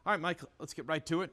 All right, Mike, let's get right to it.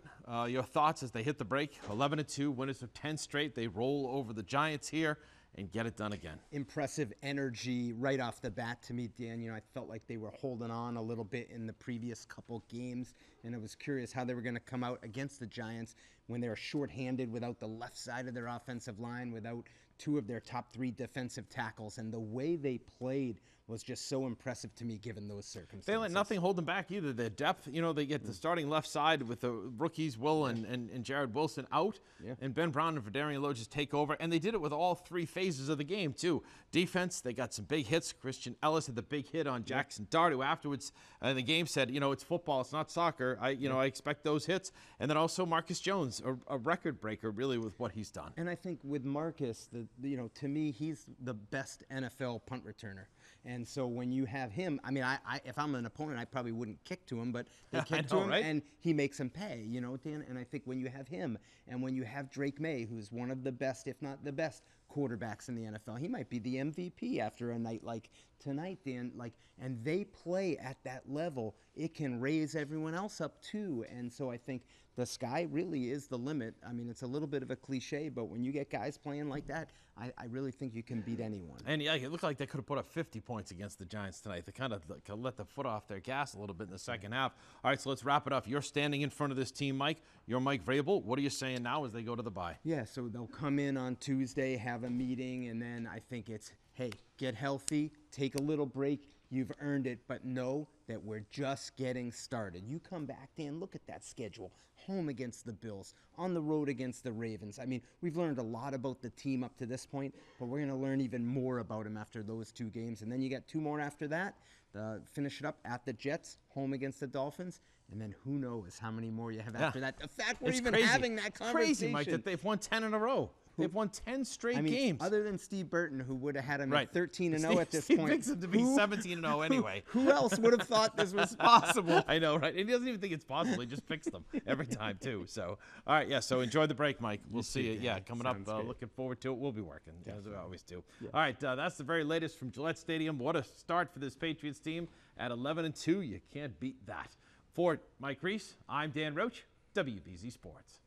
Your thoughts as they hit the break. 11-2, winners of 10 straight. They roll over the Giants here and get it done again. Impressive energy right off the bat to me, Dan. I felt like they were holding on a little bit in the previous couple games, and I was curious how they were going to come out against the Giants when they were shorthanded without the left side of their offensive line, without two of their top three defensive tackles, and the way they played was just so impressive to me given those circumstances. They let nothing hold them back either. Their depth, they get the starting left side with the rookies, Will and Jared Wilson out, and Ben Brown and Verdarian Lowe just take over, and they did it with all three phases of the game too. Defense, they got some big hits. Christian Ellis had the big hit on Jackson Dart, who afterwards in the game said, it's football, it's not soccer. I expect those hits. And then also Marcus Jones, a record breaker really with what he's done. And I think with Marcus, to me, he's the best NFL punt returner. And so when you have him, if I'm an opponent, I probably wouldn't kick to him, but they kick to him, right? And he makes them pay, Dan. And I think when you have him and when you have Drake May, who's one of the best, if not the best, quarterbacks in the NFL, he might be the MVP after a night like tonight, Dan. And they play at that level, it can raise everyone else up too. And so I think the sky really is the limit. It's a little bit of a cliche, but when you get guys playing like that, I really think you can beat anyone. And it looked like they could have put up 50 points against the Giants tonight. They kind of let the foot off their gas a little bit in the second half. All right, so let's wrap it up. You're standing in front of this team, Mike. You're Mike Vrabel. What are you saying now as they go to the bye? Yeah, so they'll come in on Tuesday, have a meeting, and then I think it's, hey, get healthy, take a little break. You've earned it, but know that we're just getting started. You come back, Dan, look at that schedule. Home against the Bills, on the road against the Ravens. We've learned a lot about the team up to this point, but we're going to learn even more about them after those two games. And then you got two more after that. Finish it up at the Jets, home against the Dolphins. And then who knows how many more you have after that. The fact we're even having that conversation. It's crazy, Mike, that they've won 10 in a row. They've won 10 straight games. Other than Steve Burton, who would have had him at 13-0 at this Steve point. picks him to be 17-0 anyway. Who else would have thought this was possible? I know, right? And he doesn't even think it's possible. He just picks them every time, too. So, all right, so enjoy the break, Mike. We'll see you. Yeah, coming up. Looking forward to it. We'll be working, as we always do. Yeah. All right, that's the very latest from Gillette Stadium. What a start for this Patriots team at 11-2. You can't beat that. For Mike Reiss, I'm Dan Roche, WBZ Sports.